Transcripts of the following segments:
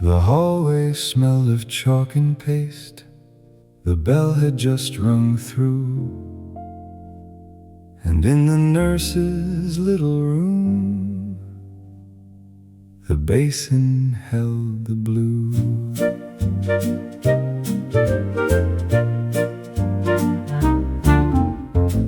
The hallway smelled of chalk and paste. The bell had just rung through, and in the nurse's little room, the basin held the blue.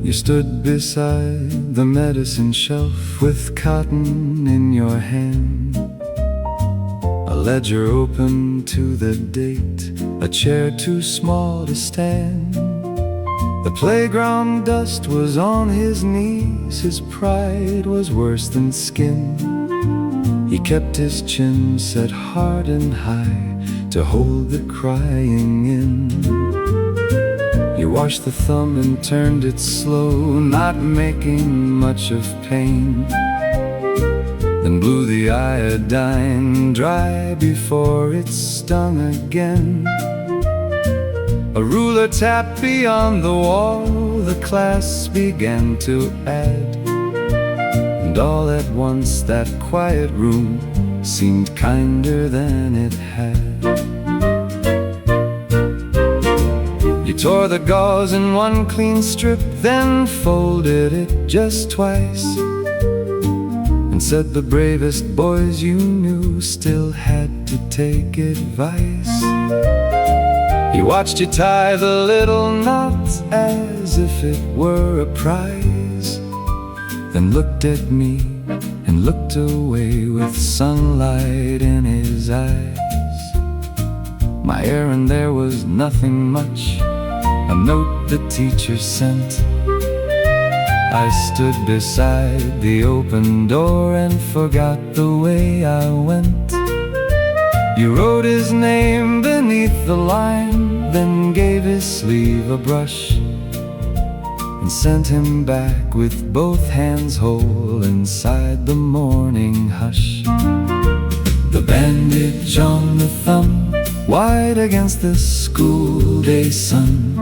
You stood beside the medicine shelf with cotton in your hand, a ledger open to the date, a chair too small to stand. The playground dust was on his knees, his pride was worse than skin. He kept his chin set hard and high to hold the crying in. You washed the thumb and turned it slow, not making much of pain, then blew the iodine dry before it stung again. A ruler tapped beyond the wall, the class began to add, and all at once that quiet room seemed kinder than it had. You tore the gauze in one clean strip, then folded it just twice, and said the bravest boys you knew still had to take advice. He watched you tie the little knot as if it were a prize, then looked at me and looked away with sunlight in his eyes. My errand there was nothing much, a note the teacher sent. I stood beside the open door and forgot the way I went. You wrote his name beneath the line, then gave his sleeve a brush, and sent him back with both hands whole inside the morning hush. The bandage on the thumb, white against the school day sun,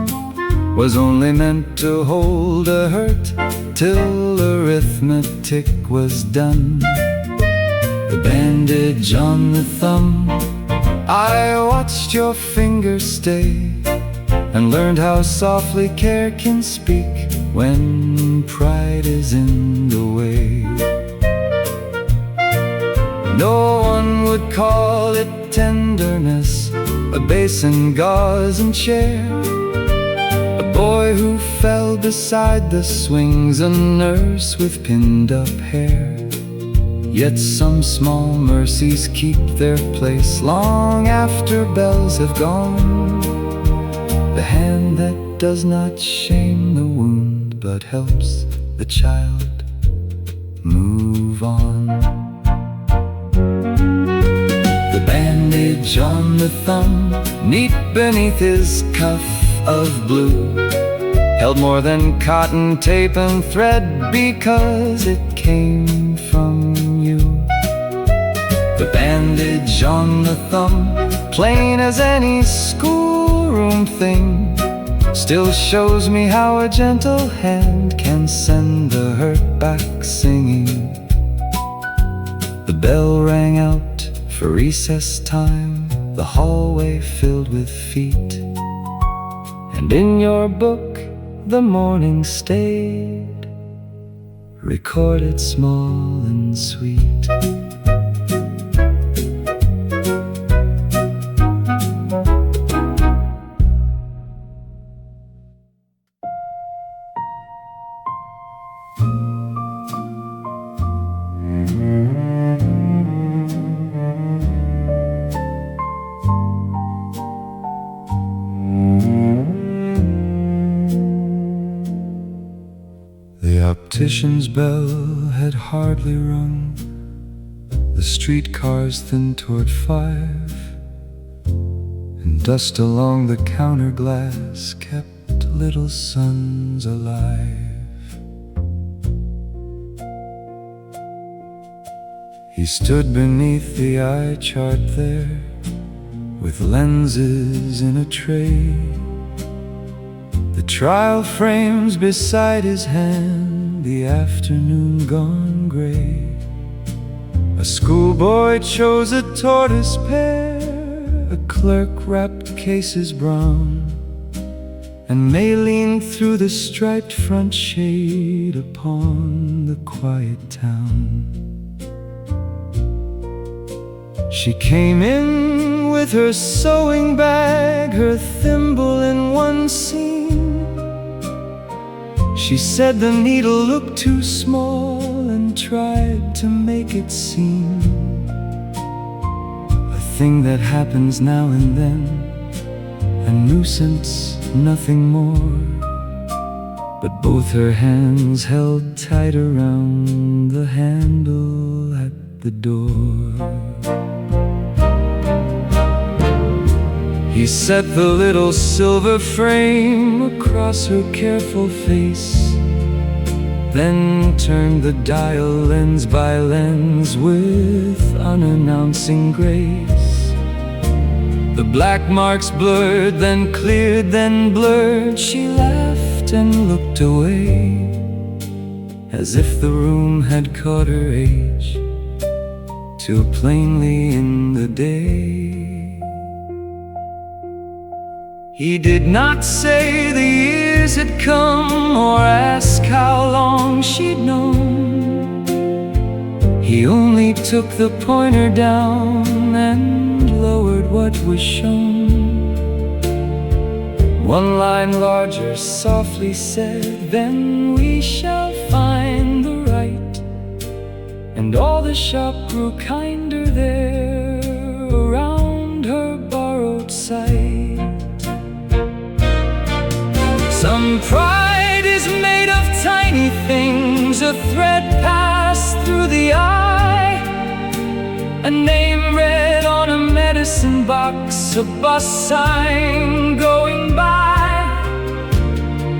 was only meant to hold a hurt till arithmetic was done. The bandage on the thumb, I watched your fingers stay, and learned how softly care can speak when pride is in the way. No one would call it tenderness, a basin, gauze and chair, a boy who fell beside the swings, a nurse with pinned up hair. Yet some small mercies keep their place long after bells have gone. The hand that does not shame the wound, but helps the child move on. The bandage on the thumb, neat beneath his cuff of blue, held more than cotton, tape and thread, because it came from you. The bandage on the thumb, plain as any schoolroom thing, still shows me how a gentle hand can send the hurt back singing. The bell rang out for recess time, the hallway filled with feet, and in your book the morning stayed, recorded small and sweet. The optician's bell had hardly rung, the streetcars thinned toward 5, and dust along the counter glass kept little suns alive. He stood beneath the eye chart there, with lenses in a tray, The trial frames beside his hand, the afternoon gone gray. A schoolboy chose a tortoise pair, a clerk wrapped cases brown, and May leaned through the striped front shade upon the quiet town. She came in with her sewing bag, her thimble in one seam. She said the needle looked too small and tried to make it seem a thing that happens now and then, a nuisance, nothing more. But both her hands held tight around the handle at the door. He set the little silver frame across her careful face, then turned the dial lens by lens with unannouncing grace. The black marks blurred, then cleared, then blurred. She laughed and looked away, as if the room had caught her age too plainly in the day. He did not say the years had come, or ask how long she'd known. He only took the pointer down and lowered what was shown. One line larger softly said, "Then we shall find the right." And all the shop grew kinder there around her borrowed sight. Some pride is made of tiny things, a thread passed through the eye, a name read on a medicine box, a bus sign going by.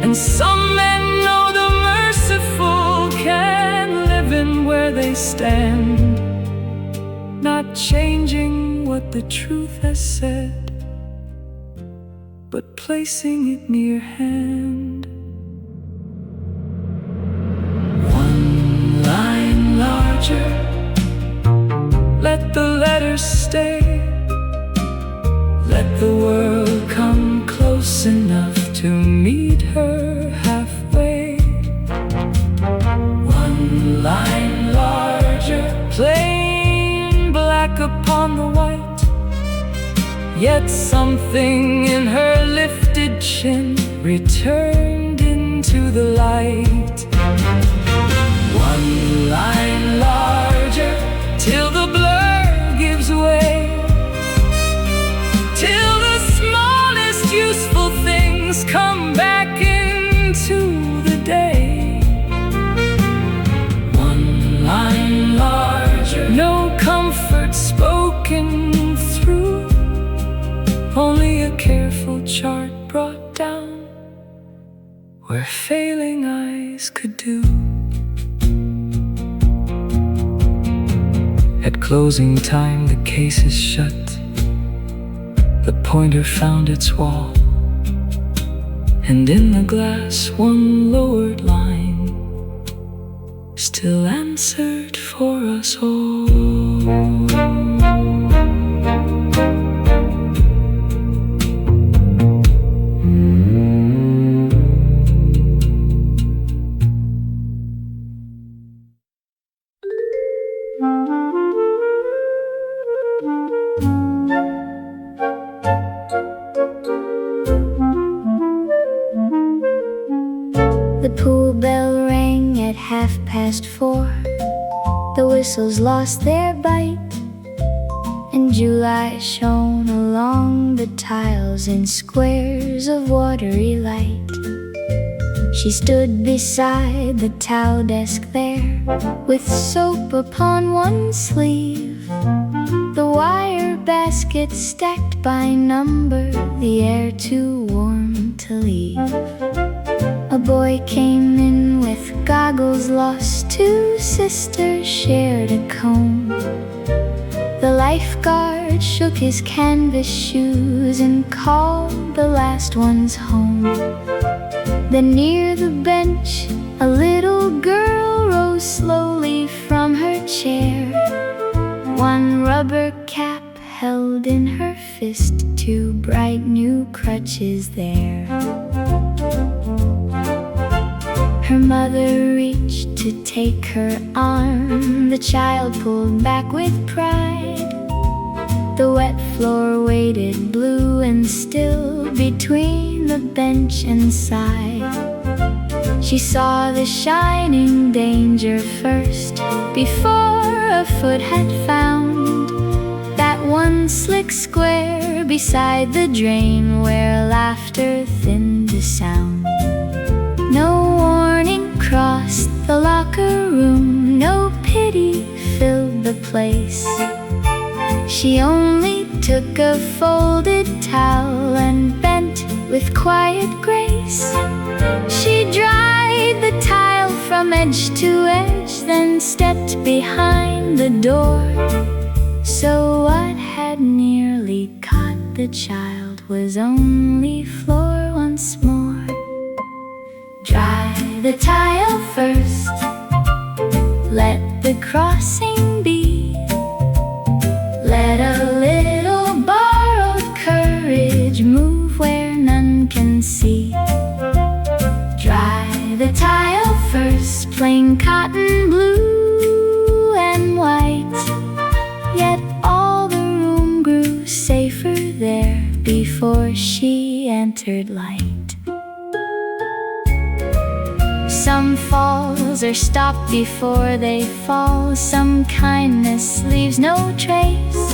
And some men know the merciful can live in where they stand, not changing what the truth has said, but placing it near hand. One line larger, let the letters stay. Let the world come close enough to meet her halfway. One line larger, plain black upon the white, yet something in her lifted chin returned into the light. One line larger, till the blur gives way, till the smallest useful things come back into the day. One line larger, no comfort spoken through, only a careful chart brought down where failing eyes could do. At closing time the case is shut, the pointer found its wall, and in the glass one lowered line still answered for us all. The pool bell rang at 4:30. The whistles lost their bite, and July shone along the tiles in squares of watery light. She stood beside the towel desk there, with soap upon one sleeve, the wire basket stacked by number, the air too warm to leave. A boy came in with goggles lost, two sisters shared a comb. The lifeguard shook his canvas shoes and called the last ones home. Then near the bench, a little girl rose slowly from her chair. One rubber cap held in her fist, two bright new crutches there. Her mother reached to take her arm. The child pulled back with pride. The wet floor waited blue and still between the bench and side. She saw the shining danger first, before a foot had found that one slick square beside the drain where laughter thinned the sound. No warning crossed the locker room, no pity filled the place. She only took a folded towel and bent with quiet grace. She dried the tile from edge to edge, then stepped behind the door. So what had nearly caught the child was only floor once more. Dry the tile first, let the crossing be. Let a little borrowed courage move where none can see. Dry the tile first, plain cotton blue and white. Yet all the room grew safer there before she entered light. Some falls are stopped before they fall. Some kindness leaves no trace.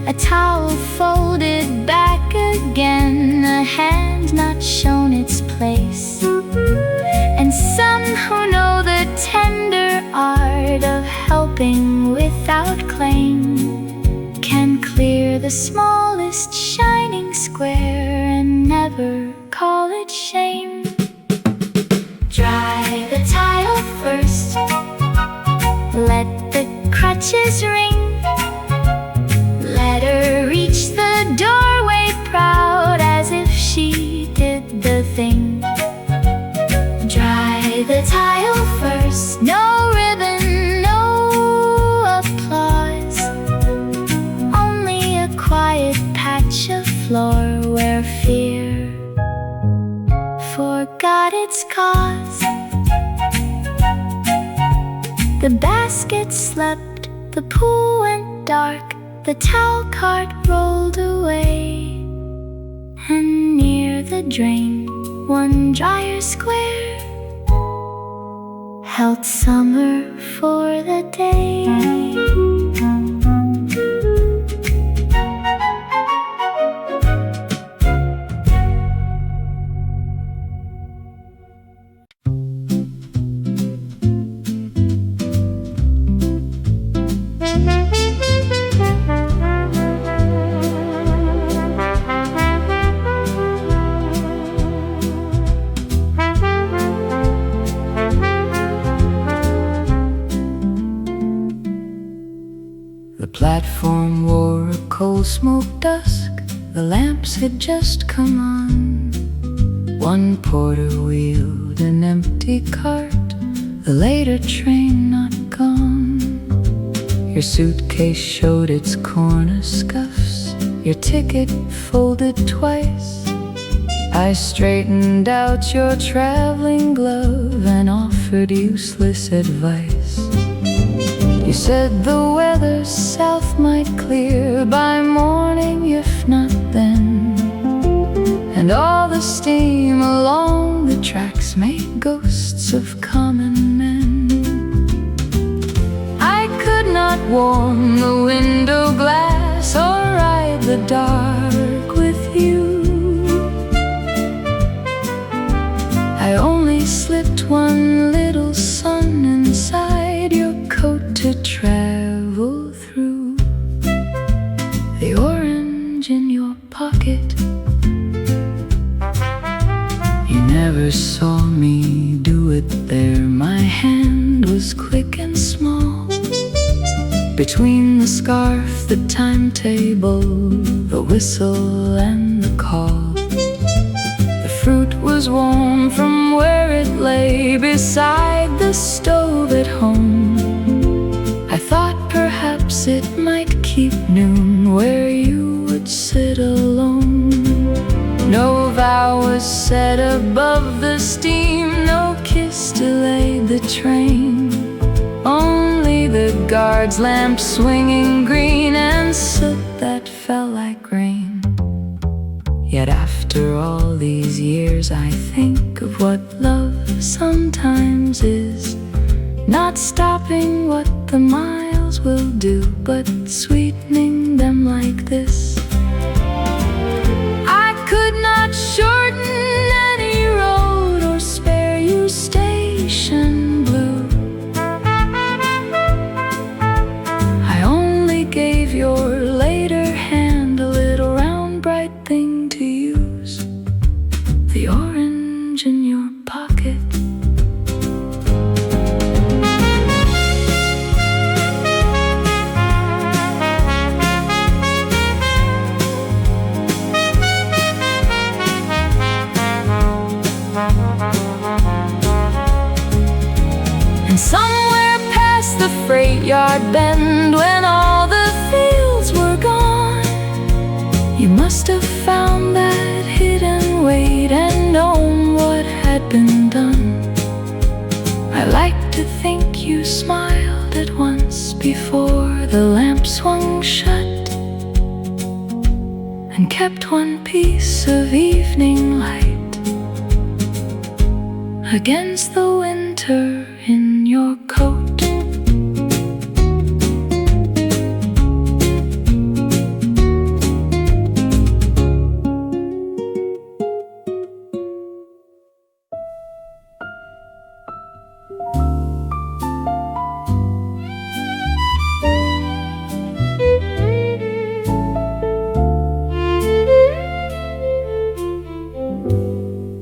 A towel folded back again, a hand not shown its place. And some who know the tender art of helping without claim can clear the smallest shining square and never call it shame. Dry the tile first, let the crutches ring. Let her reach the doorway proud as if she did the thing. Dry the tile first, no ribbon, no applause. Only a quiet patch of floor where fear forgot its cause. The basket slept, the pool went dark, the towel cart rolled away. And near the drain, one Drier Square held summer for the day. The platform wore a coal smoke dusk. The lamps had just come on. One porter wheeled an empty cart, the later train not gone. Your suitcase showed its corner scuffs, your ticket folded twice. I straightened out your traveling glove and offered useless advice. You said the weather south might clear by morning, if not then. And all the steam along the tracks made ghosts of common men. I could not warm the window glass or ride the dark with you. I only slipped one little sun inside your coat to travel through. The orange in your pocket, you never saw me do it there. My hand was quick and small. Between the scarf, the timetable, the whistle and the call, the fruit was warm from where it lay beside the stove at home. I thought perhaps it might keep noon where you would sit alone. No vow was set above the steam, no kiss delayed the train. Only the guard's lamp swinging green and soot that fell like rain. Yet after all these years I think of what love sometimes is. Not stopping what the miles will do, but sweetening them like this. I could not shorten any road or spare you station blue. I only gave your later hand a little round bright thing to use, the orange in your pocket. And somewhere past the freight yard bend, when all the fields were gone, you must have found that hidden weight and known what had been done. I like to think you smiled at once before the lamp swung shut, and kept one piece of evening light against the winter in your coat.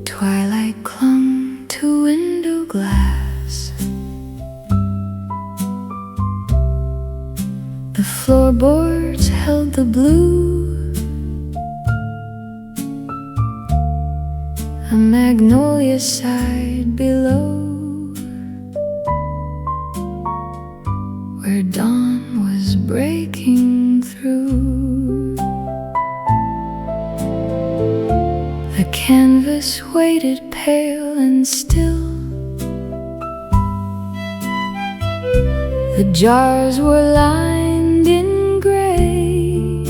Twilight clung to window glass. The floorboards held the blue. A magnolia sighed below, where dawn was breaking through. The canvas waited pale and still. The jars were lined in gray.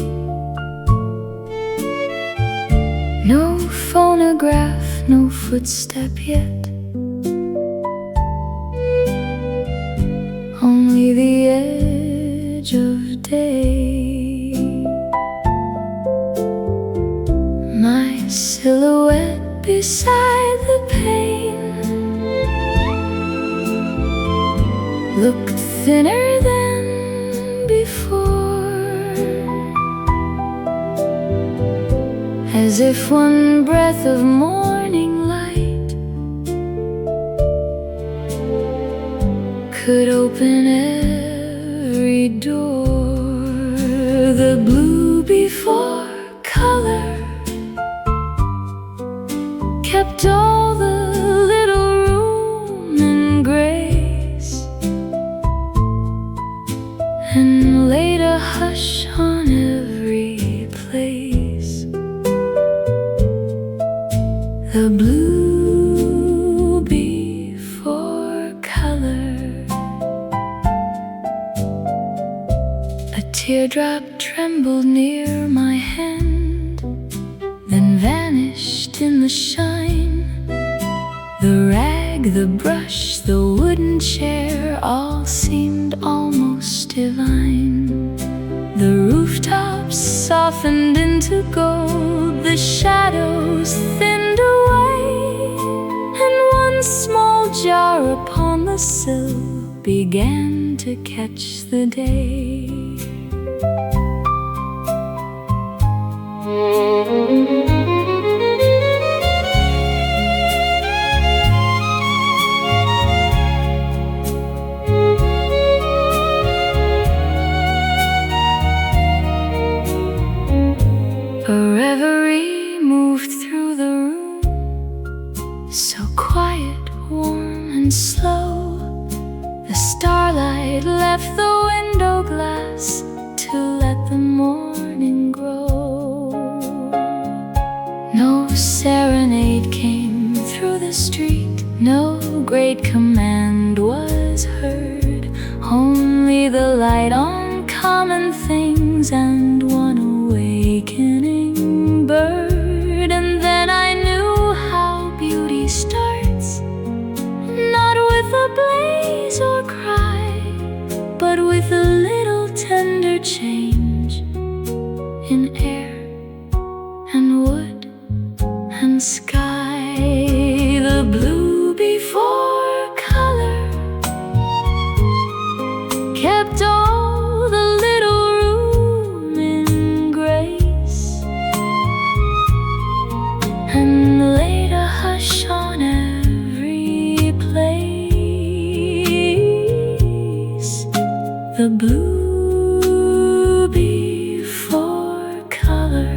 No phonograph, no footstep yet, only the edge of day. My silhouette beside the pane looked thinner than before, as if one breath of morning light could open every door. The blue before color kept all the little room in grace, and laid a hush on every place. The blue before color. A teardrop trembled near my hand, then vanished in the shine. The rag, the brush, the wooden chair, all seemed almost divine. The rooftops softened into gold, the shadows thinned away, and one small jar upon the sill began to catch the day. A reverie moved through the room, and slow. The starlight left the window glass to let the morning grow. No serenade came through the street, no great command was heard, only the light on common things and one awakening bird. And then I knew how beauty starts, not with a blaze or cry, but with a little tender change in air and wood and sky. The blue before color kept all the little room in grace, and laid a hush on every place. The blue before color.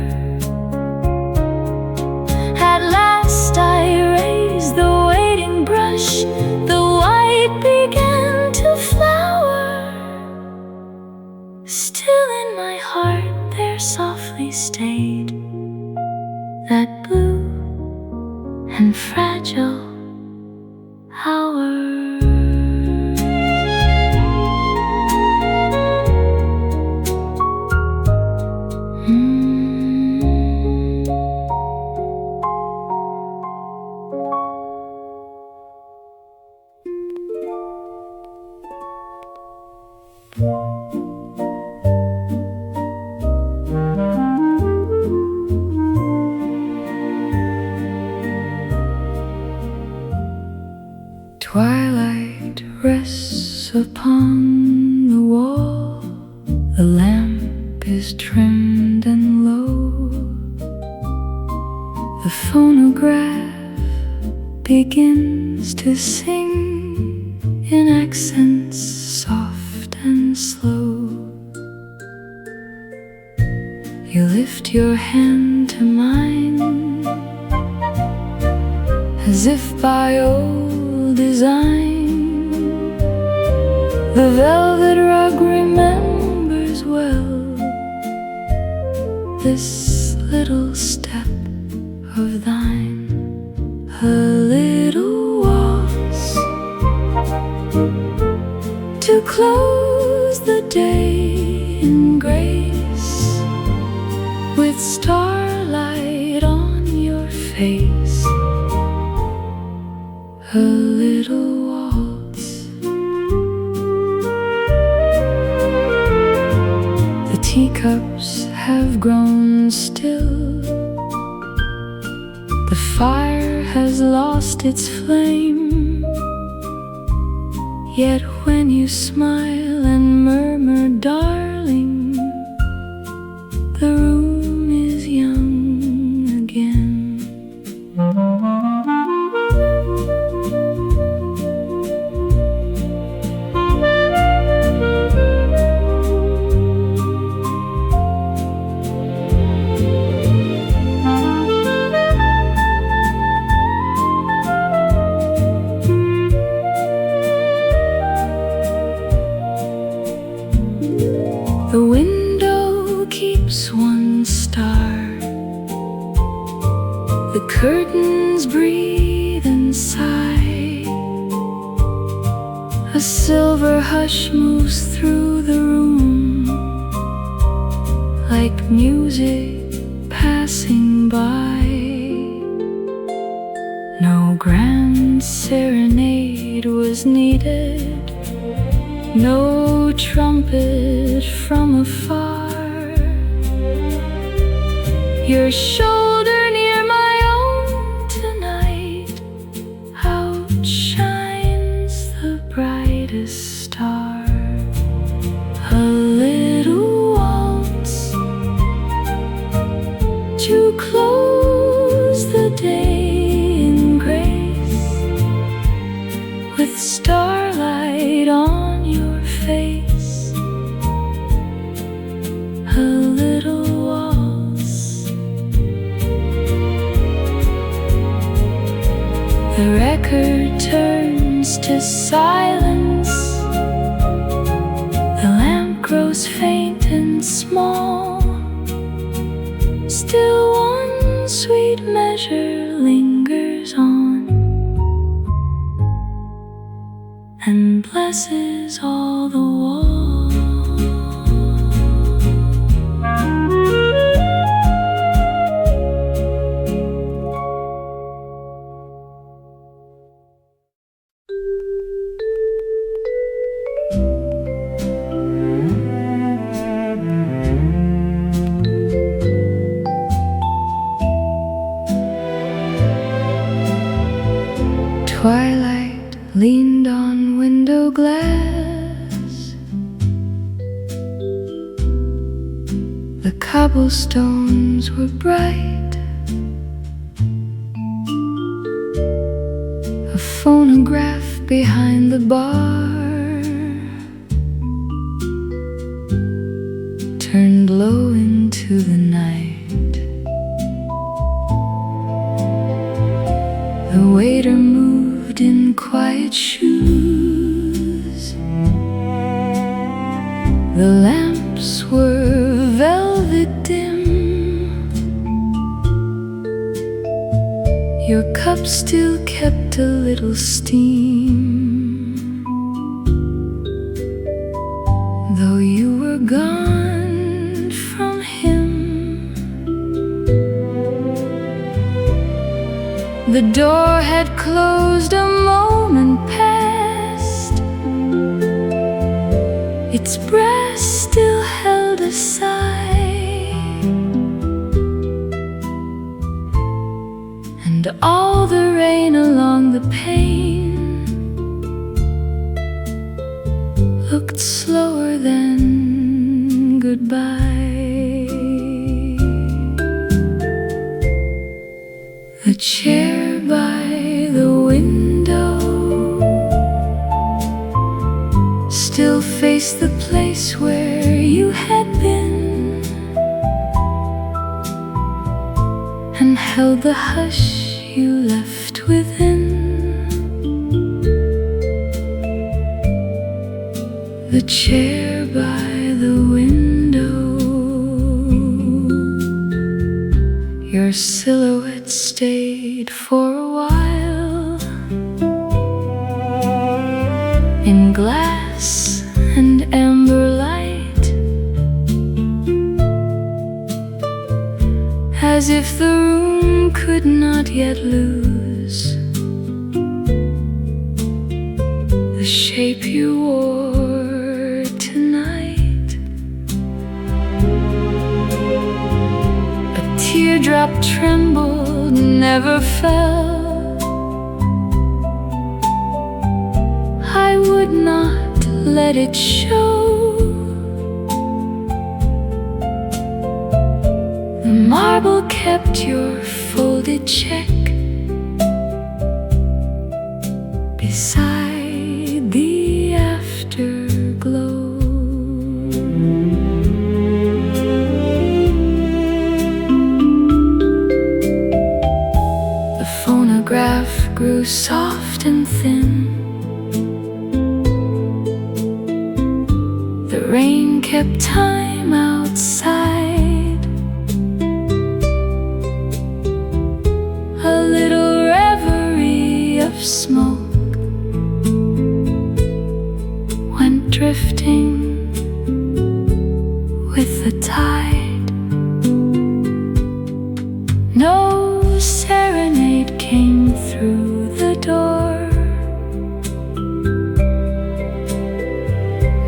At last I raised the waiting brush, the white began to flower. Still in my heart there softly stayed that blue and fragile hour. Twilight rests upon the wall, the lamp is trimmed and low. The phonograph begins to sing in accents soft and slow. You lift your hand to mine, as if by old design. The velvet rug remembers well this little step of thine, a little waltz to close the day in grace, with starlight on your face, a little waltz. The teacups have grown still, the fire has lost its flame, yet when you smile and murmur, darling, the room is young again. The window keeps one star, the curtains breathe and sigh, a silver hush moves through the room, like music passing by. No grand serenade was needed, no trumpet from afar. Your shoulder near my own tonight outshines the brightest star. A little waltz to close the day in grace, with starlight on your face, a little waltz. The record turns to silence. The lamp grows faint and small. Still one sweet measure lingers on and blesses all the walls. Twilight leaned on window glass. The cobblestones were bright. A phonograph behind the bar turned low into the night. The waiter moved in quiet shoes. The lamps were velvet dim. Your cup still kept a little steam, though you were gone from him. The door had closed a moment past. Its brass still held a sigh, and all the rain along the pane looked slower than goodbye. The chair by the window still faced the place where you had been, and held the hush you left within. The chair by the window, your silhouette stayed for a while in glass and amber light, as if the room could not yet lose the shape you wore tonight. A teardrop trembled, never fell. I would not let it show. The marble kept your folded check beside the afterglow. The phonograph grew soft and thin. The rain kept time outside. A little reverie of smoke went drifting with the tide. No serenade came through the door.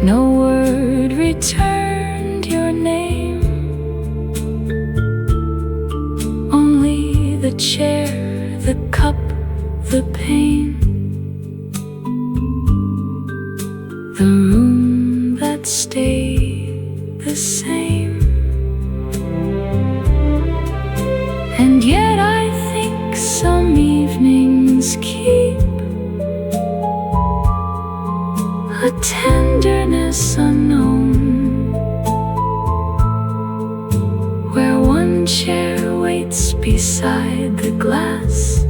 No word returned your name. Only the chair, the cup, the pain, the room that stayed the same. And yet I think some evenings keep a tenderness unknown, where one chair waits beside the glass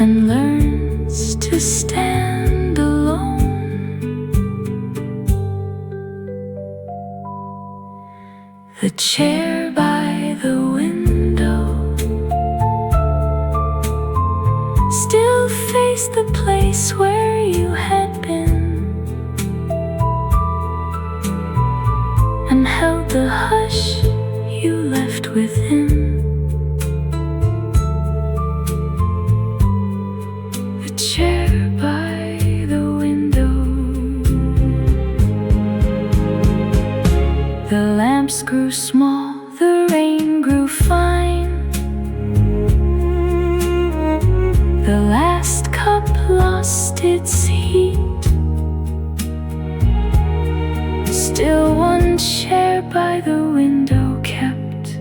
and learns to stand alone. The chair by the window still faced the place where you had been, and held the hush you left within. The chair by the window. The lamps grew small, the rain grew fine. The last cup lost its heat. Still one chair by the window kept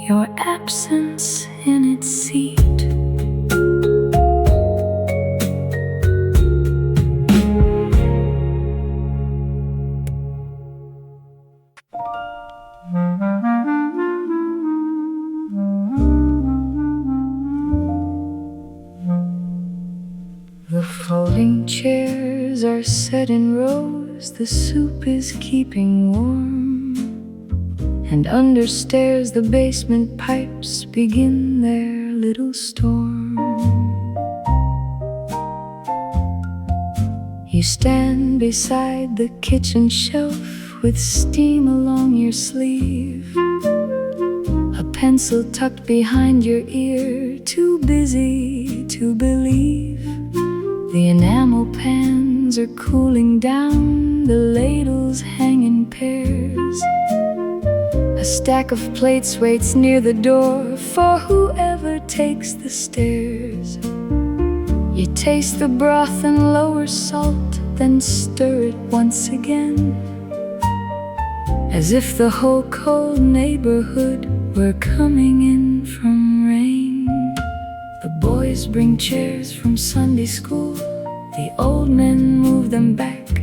your absence in its seat. The folding chairs are set in rows, the soup is keeping warm, and under stairs the basement pipes begin their little storm. You stand beside the kitchen shelf with steam along your sleeve, a pencil tucked behind your ear, too busy to believe. The enamel pans are cooling down, the ladles hang in pairs. A stack of plates waits near the door for whoever takes the stairs. You taste the broth and lower salt, then stir it once again, as if the whole cold neighborhood were coming in from rain. The boys bring chairs from Sunday school, the old men move them back.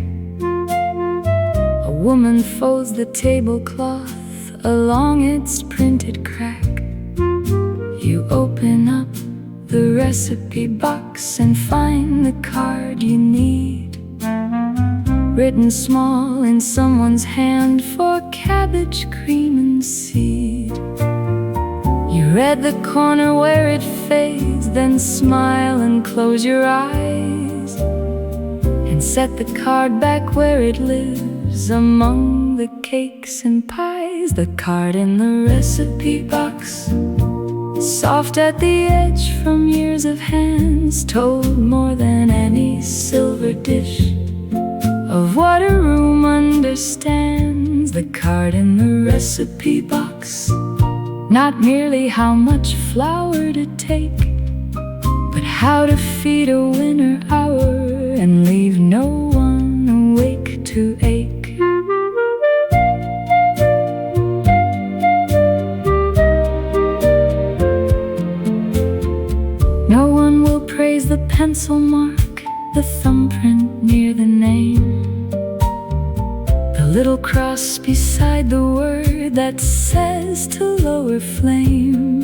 A woman folds the tablecloth along its printed crack. You open up the recipe box and find the card you need, written small in someone's hand for cabbage, cream and seed. You read the corner where it fades, then smile and close your eyes, and set the card back where it lives among the cakes and pies. The card in the recipe box, soft at the edge from years of hands, told more than any silver dish of what a room understands. The card in the recipe box, not merely how much flour to take, but how to feed a winter hour and leave no one awake to ache. No one will praise the pencil mark, the thumbprint near the name, the little cross beside the word that says to lower flame.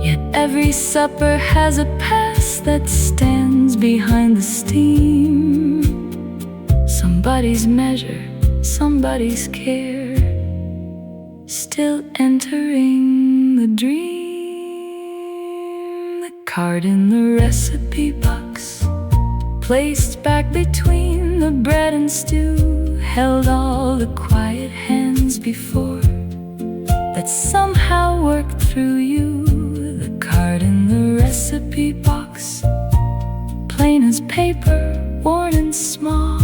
Yet every supper has a past that stands behind the steam. Somebody's measure, somebody's care, still entering the dream. The card in the recipe box, placed back between the bread and stew, held all the quiet hands before that somehow worked through you. The card in the recipe box, plain as paper, worn and small,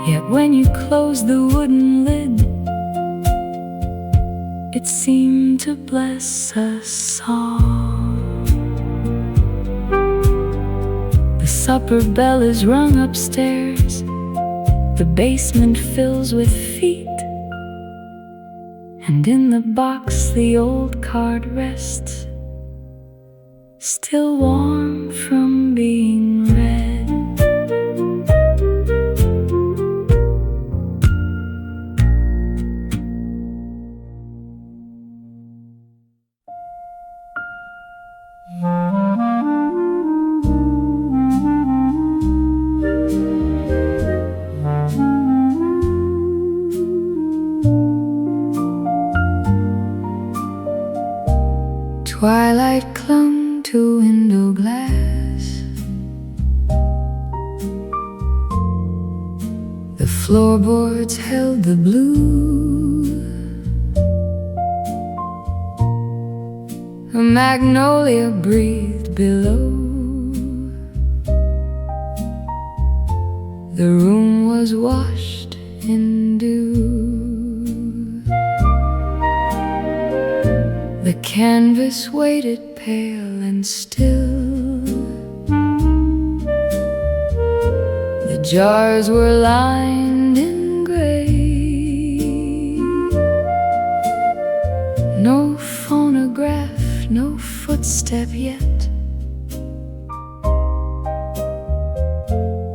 yet when you closed the wooden lid, it seemed to bless us all. The supper bell is rung upstairs, the basement fills with feet, and in the box the old card rests, still warm from being read. clung to window glass. The floorboards held the blue. A magnolia breathed below. The room was washed in dew. The canvas waited pale and still. The jars were lined in gray. No phonograph, no footstep yet.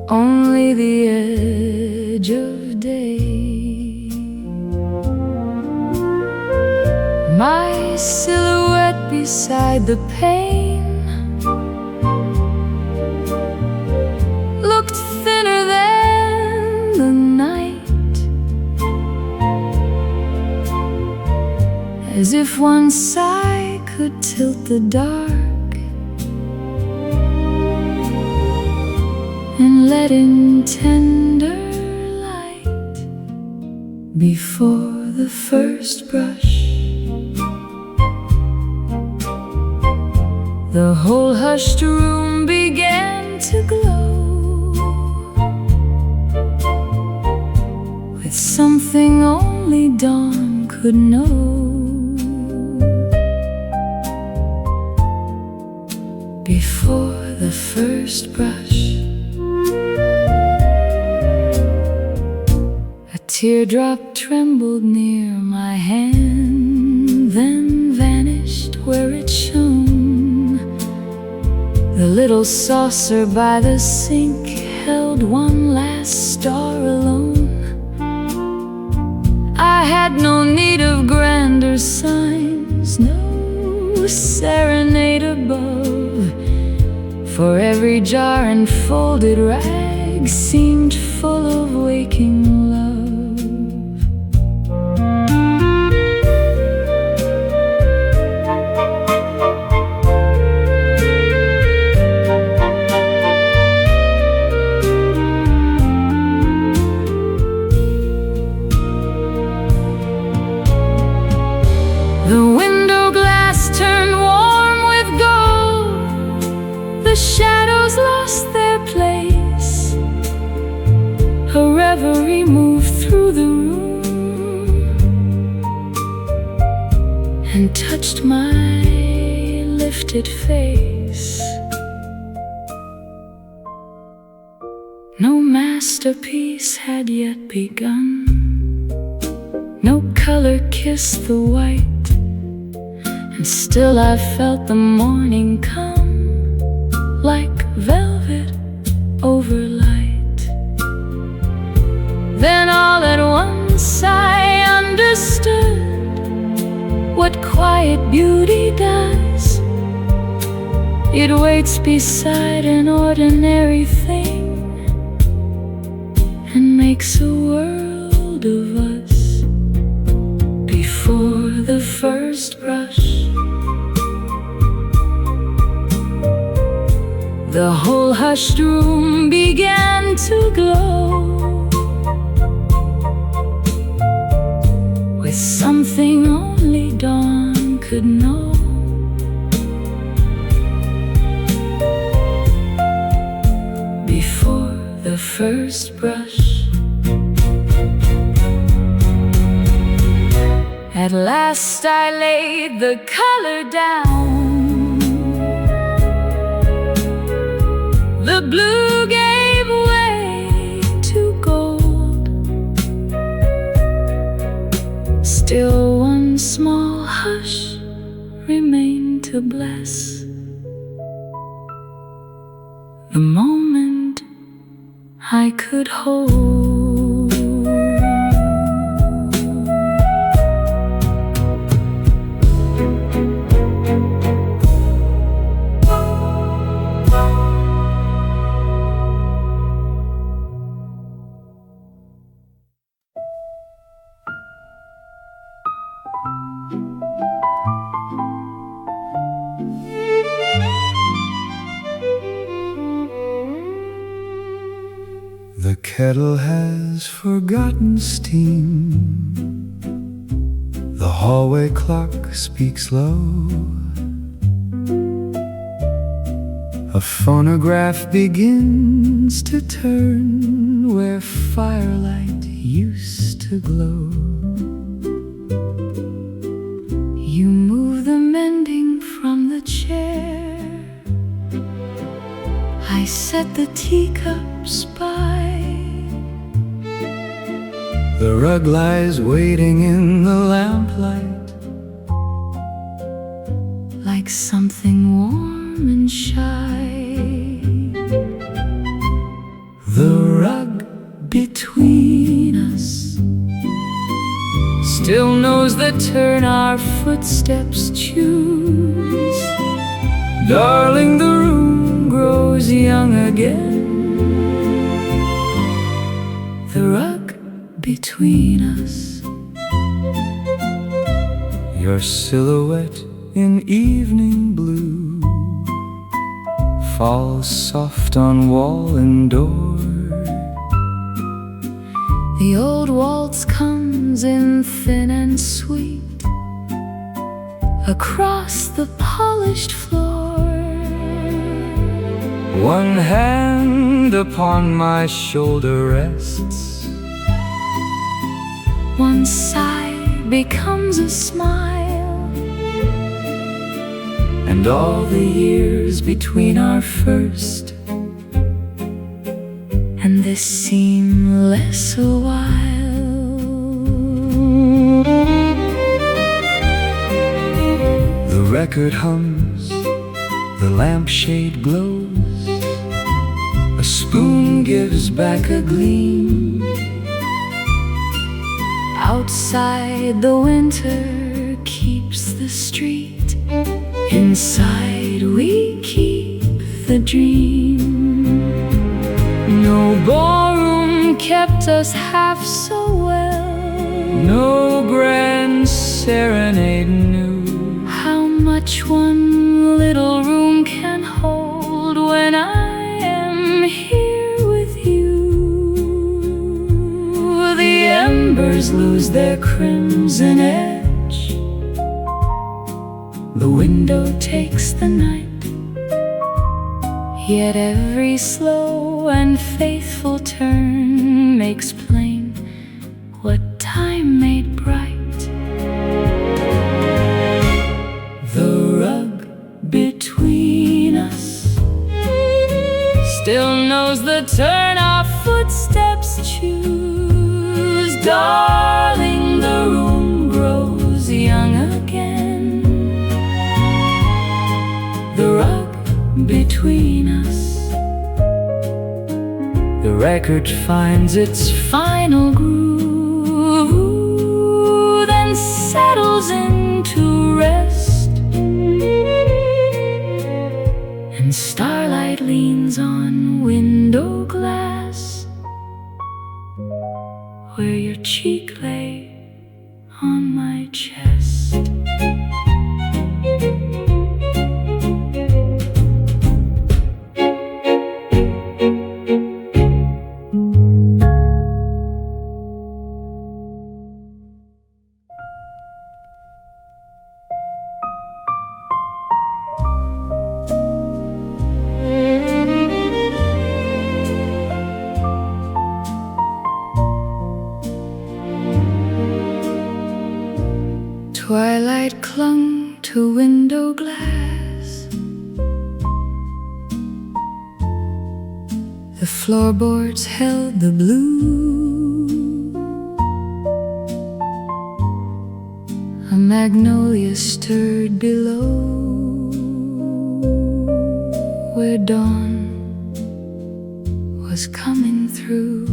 Only the edge of day. My silhouette beside the pane looked thinner than the night, as if one sigh could tilt the dark and let in tender light. Before the first brush, the whole hushed room began to glow with something only dawn could know. Before the first brush, a teardrop trembled near my hand, then vanished where it shone. The little saucer by the sink held one last star alone. I had no need of grander signs, no serenade above, for every jar and folded rag seemed full of waking love. The window glass turned warm with gold. The shadows lost their place. A reverie moved through the room and touched my lifted face. No masterpiece had yet begun. No color kissed the white, and still I felt the morning come like velvet over light. Then all at once I understood what quiet beauty does. It waits beside an ordinary thing and makes a world of us. Before the first brush, the whole hushed room began to glow with something only dawn could know. Before the first brush, at last I laid the color down. The blue gave way to gold. Still one small hush remained to bless the moment I could hold. kettle has forgotten steam. The hallway clock speaks low. A phonograph begins to turn where firelight used to glow. You move the mending from the chair. I set the teacups by. The rug lies waiting in the lamplight, like something warm and shy. The rug between us still knows the turn our footsteps choose. Darling, the room grows young again. The rug between us, your silhouette in evening blue falls soft on wall and door. The old waltz comes in thin and sweet across the polished floor. One hand upon my shoulder rests. One sigh becomes a smile, and all the years between our first and this seem less a while. The record hums, the lampshade glows, a spoon gives back a gleam. Outside the winter keeps the street, inside we keep the dream. No ballroom kept us half so well, no grand serenade knew how much one little room can hold when I am here with you. The embers lose their crimson edge, the window takes the night, yet every slow and faithful turn makes plain what time made bright. The rug between us still knows the turn our footsteps choose. Darling, the room grows young again. The rug between us, the record finds its final groove, then settles into rest, and starlight leans on window glass where your cheek lay on my chest. Twilight clung to window glass. The floorboards held the blue. A magnolia stirred below, where dawn was coming through.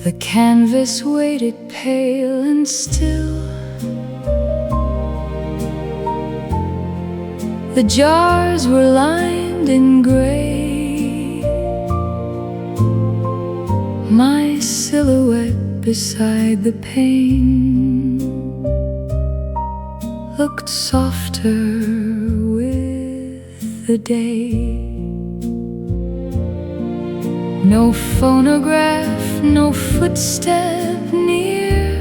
The canvas waited pale and still. The jars were lined in gray. My silhouette beside the pane looked softer with the day. No phonograph, no footstep near.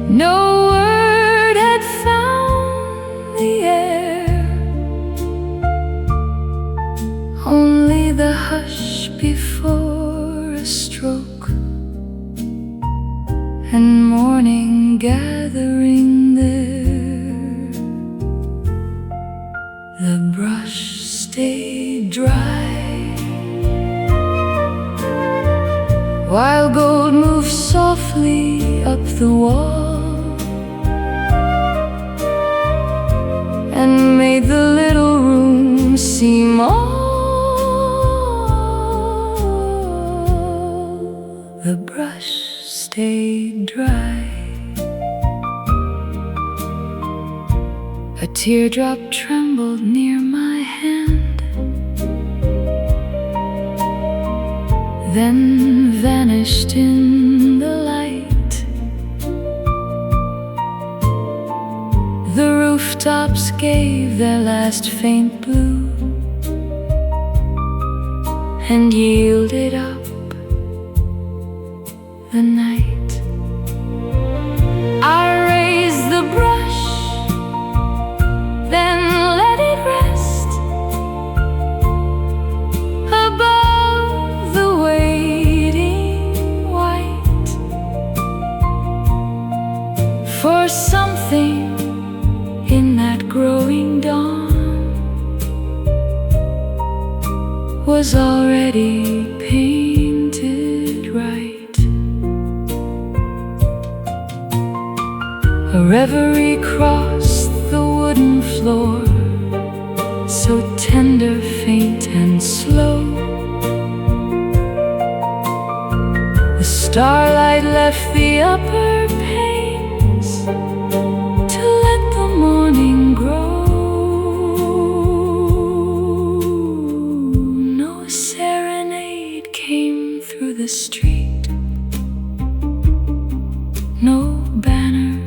No word had found the air, only the hush before a stroke, and morning gathering there. The brush stayed dry while gold moved softly up the wall and made the little room seem all. The brush stayed dry. A teardrop trembled near my hand, then vanished in the light. The rooftops gave their last faint blue and yielded up the night. I raised the brush, then let it rest above the waiting white. For something in that growing dawn was already painted right. A reverie crossed the wooden floor, so tender, faint, and slow. The starlight left the upper panes to let the morning grow. No serenade came through the street, no banner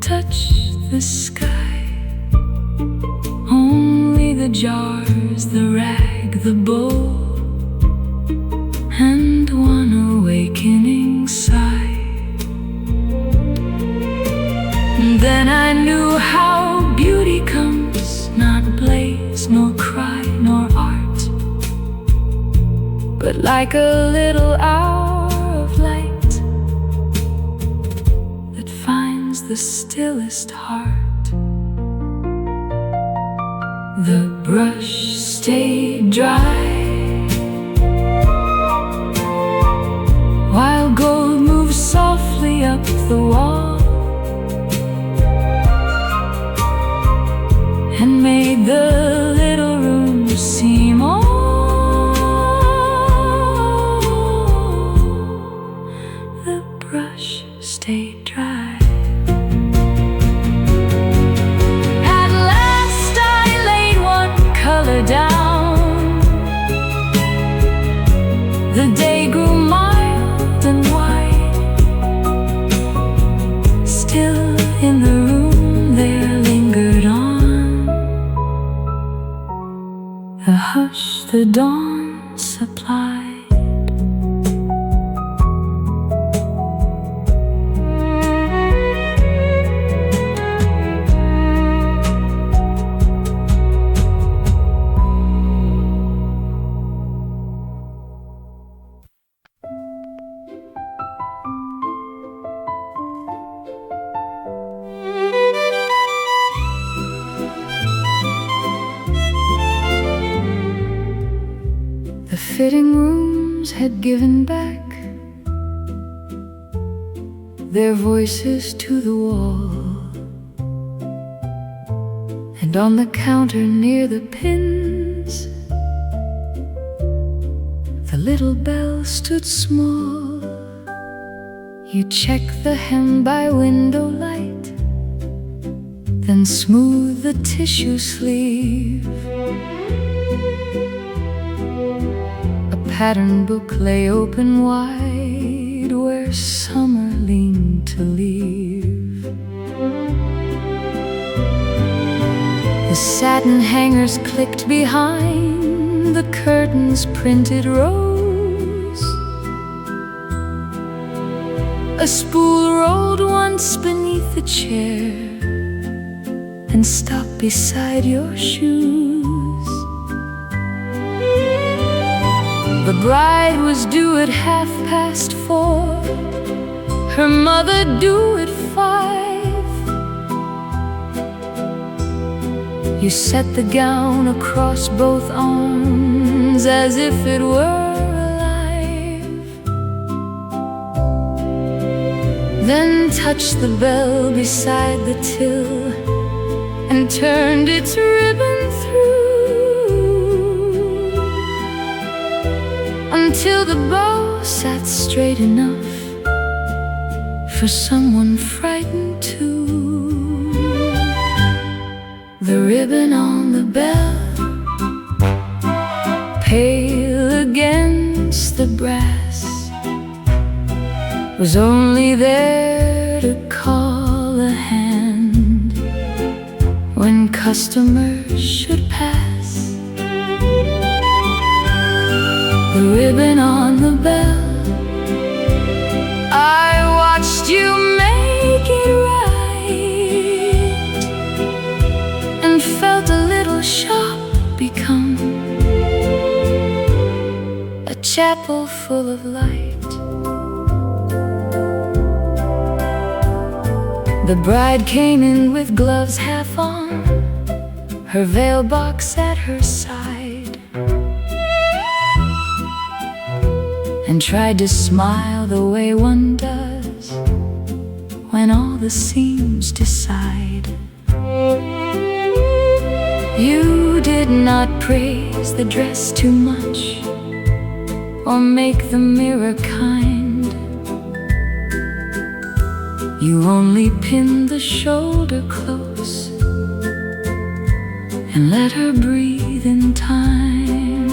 touched the sky, only the jars, the rag, the bowl, and one awakening sigh. Then I knew how beauty comes, not blaze, nor cry, nor art, but like a little hour of light that finds the stillest heart. The brush stayed dry while gold moved softly up the wall and made the little room seem all. The brush stayed dry. At last I laid one color down. The day grew mild and wide. Still in the room there lingered on the hush the dawn supplied. The fitting rooms had given back their voices to the wall, and on the counter near the pins the little bell stood small. You check the hem by window light, then smooth the tissue sleeve. A pattern book lay open wide where summer leaned to leave. The satin hangers clicked behind the curtains printed rose. A spool rolled once beneath the chair and stopped beside your shoes. The bride was due at 4:30, her mother due at 5. You set the gown across both arms as if it were alive, then touched the bell beside the till and turned its ribbon through until the bow sat straight enough for someone frightened too. The ribbon on the bell, pale against the brass, was only there to call a hand when customers should pass. The ribbon on the bell, I watched you make it right, and felt a little shop become a chapel full of light. The bride came in with gloves half on, her veil box at her side, and tried to smile the way one does when all the seams decide. You did not praise the dress too much or make the mirror kind. You only pinned the shoulder close and let her breathe in time.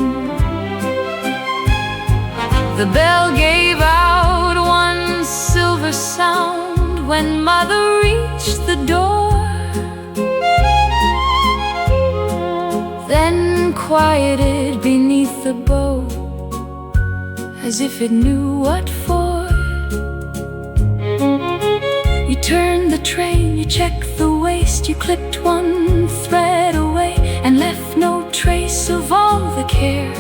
The bell gave out one silver sound when mother reached the door, then quieted beneath the bow as if it knew what for. You turned the train, you checked the waist, you clipped one thread away and left no trace of all the care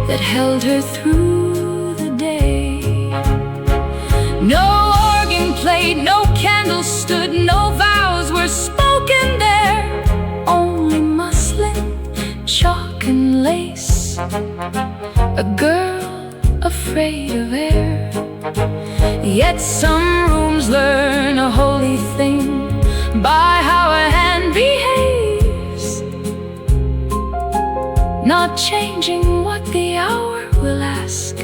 that held her through the day. No organ played, no candles stood, no vows were spoken there, only muslin, chalk and lace, a girl afraid of air. Yet some rooms learn a holy thing by how a hand behaves, not changing what the hour will ask,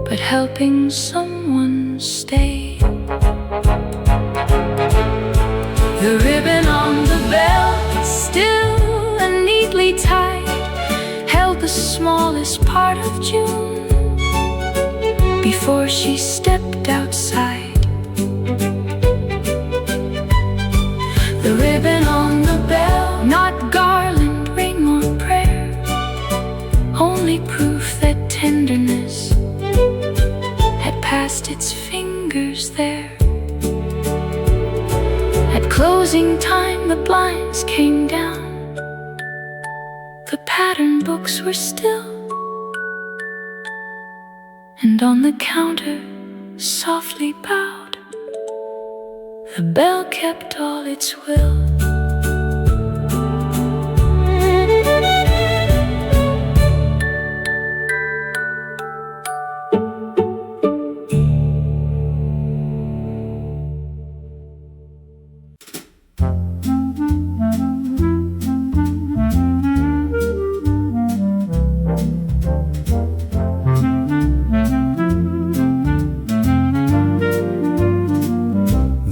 but helping someone stay. The ribbon on the bell, still and neatly tied, held the smallest part of June before she stepped outside. The ribbon on the bell, not garland, ring or prayer, only proof that tenderness had passed its fingers there. At closing time the blinds came down, the pattern books were still, and on the counter, softly bowed, the bell kept all its will.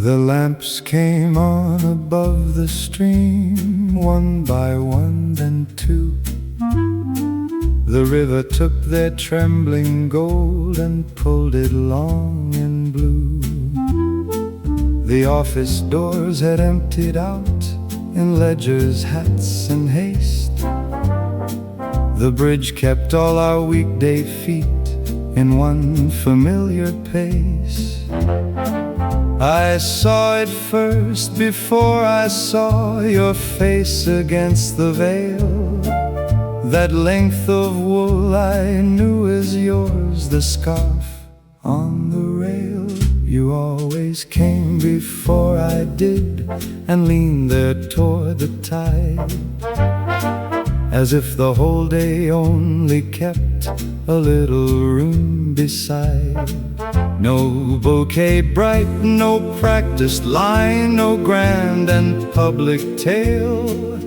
The lamps came on above the stream, one by one, then two. The river took their trembling gold and pulled it long and blue. The office doors had emptied out in ledgers, hats, and haste. The bridge kept all our weekday feet in one familiar pace. I saw it first before I saw your face against the veil. That length of wool I knew is yours, the scarf on the rail. You always came before I did and leaned there toward the tide, as if the whole day only kept a little room beside. No bouquet bright, no practiced line, no grand and public tale,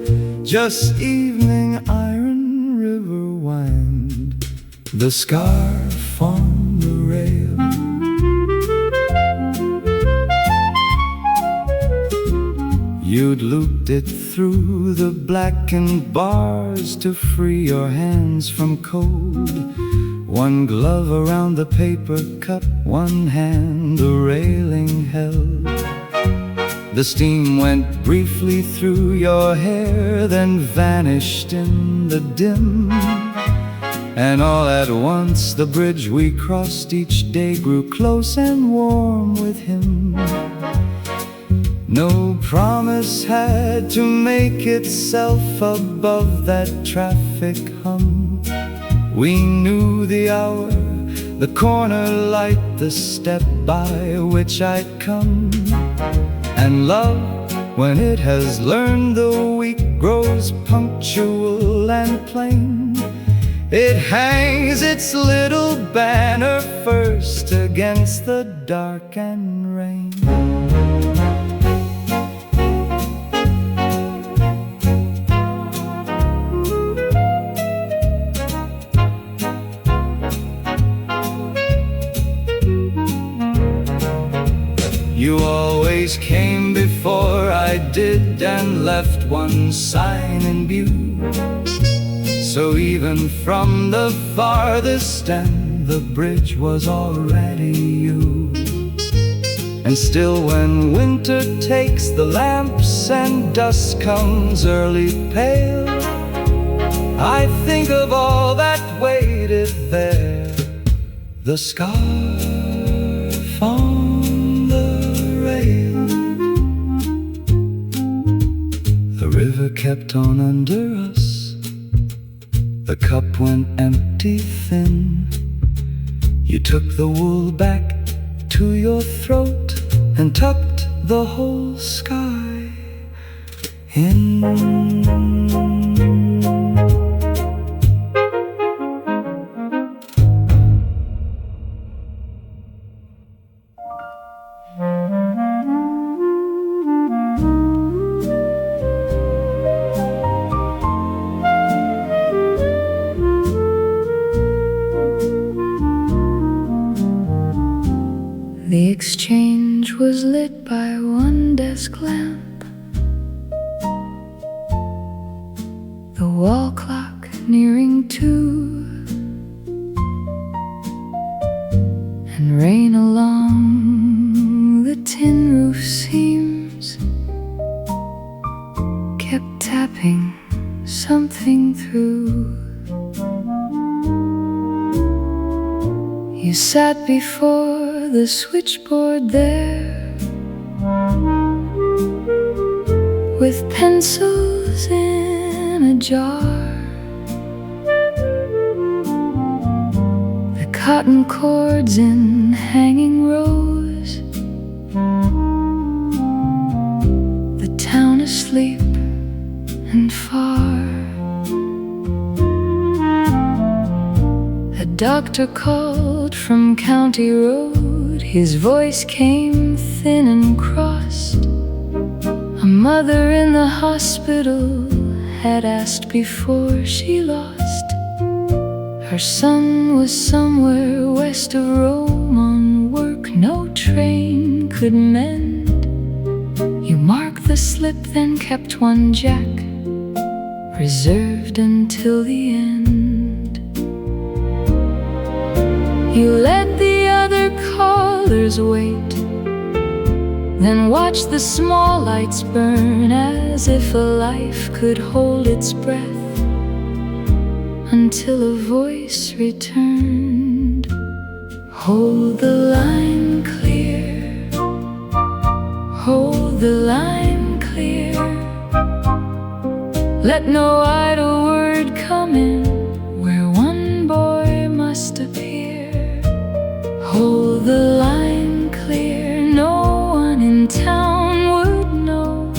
just evening iron river wind, the scarf on the rail. You'd looped it through the blackened bars to free your hands from cold. One glove around the paper cup, one hand the railing held. The steam went briefly through your hair, then vanished in the dim. And all at once the bridge we crossed each day grew close and warm with him. No promise had to make itself above that traffic hum. We knew the hour, the corner light, the step by which I'd come. And love, when it has learned the week, grows punctual and plain. It hangs its little banner first against the dark and rain. You always came before I did and left one sign in view. So even from the farthest end, the bridge was already you. And still when winter takes the lamps and dusk comes early pale, I think of all that waited there, the scarf on river kept on under us. The cup went empty thin. You took the wool back to your throat and tucked the whole sky in. The exchange was lit by one desk lamp, the wall clock nearing 2, and rain along the tin roof seams kept tapping something through. You sat before the switchboard there, with pencils in a jar. The cotton cords in hanging rows, the town asleep and far. A doctor called from County Road. His voice came thin and crossed. A mother in the hospital had asked before she lost. Her son was somewhere west of Rome on work no train could mend. You marked the slip, then kept one jack reserved until the end. You let the other callers wait. Then watch the small lights burn as if a life could hold its breath, until a voice returned. Hold the line clear, hold the line clear. Let no idle word come in where one boy must appear. Hold the line clear, no one in town would know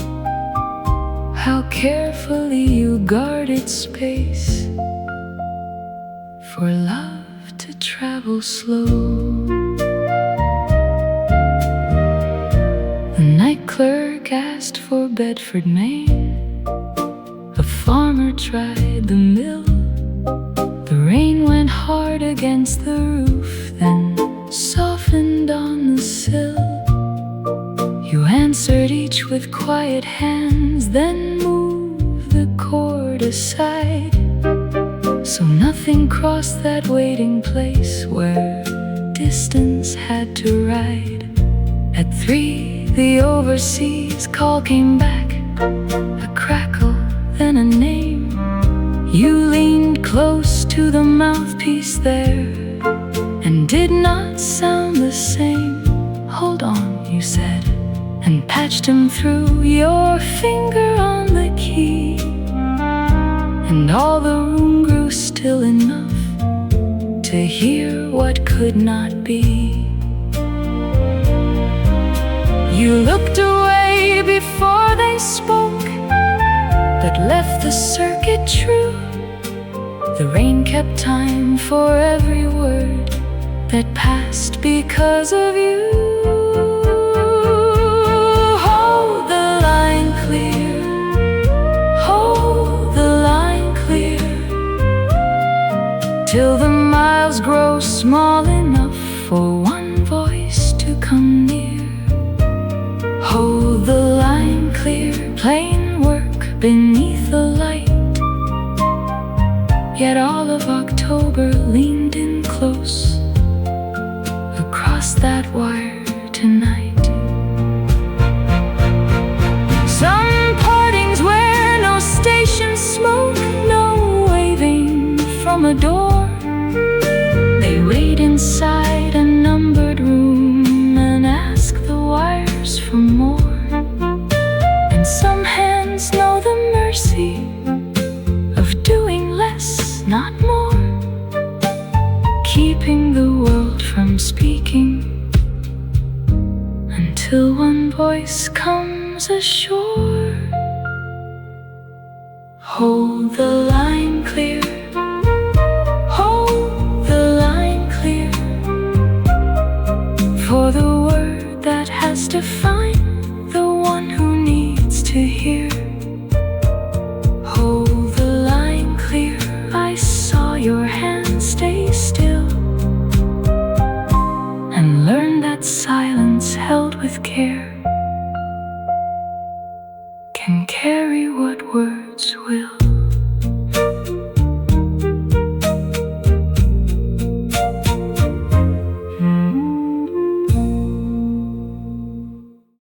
how carefully you guarded space for love to travel slow. The night clerk asked for Bedford, Maine. A farmer tried the mill. The rain went hard against the roof, then softened on the sill. You answered each with quiet hands, then moved the cord aside, so nothing crossed that waiting place where distance had to ride. At 3, the overseas call came back, a crackle, then a name. You leaned close to the mouthpiece there and did not sound the same. Hold on, you said, and patched him through, your finger on the key. And all the room grew still enough to hear what could not be. You looked away before they spoke, but left the circuit true. The rain kept time for every word that passed because of you. Hold the line clear, hold the line clear, till the miles grow small enough for one voice to come near. Hold the line clear, plain work beneath the light. Yet all of October leaned in close across that wire tonight. Some partings where no station smoke, no waving from a door. They wait inside a numbered room and ask the wires for more. And some hands know the mercy of doing less, not more, keeping the world from speaking until one voice comes ashore. Hold the line clear, hold the line clear, for the word that has to find the one who needs to hear. Hold the line clear, I saw your hand stay still, and learn that silence held with care can carry what words will.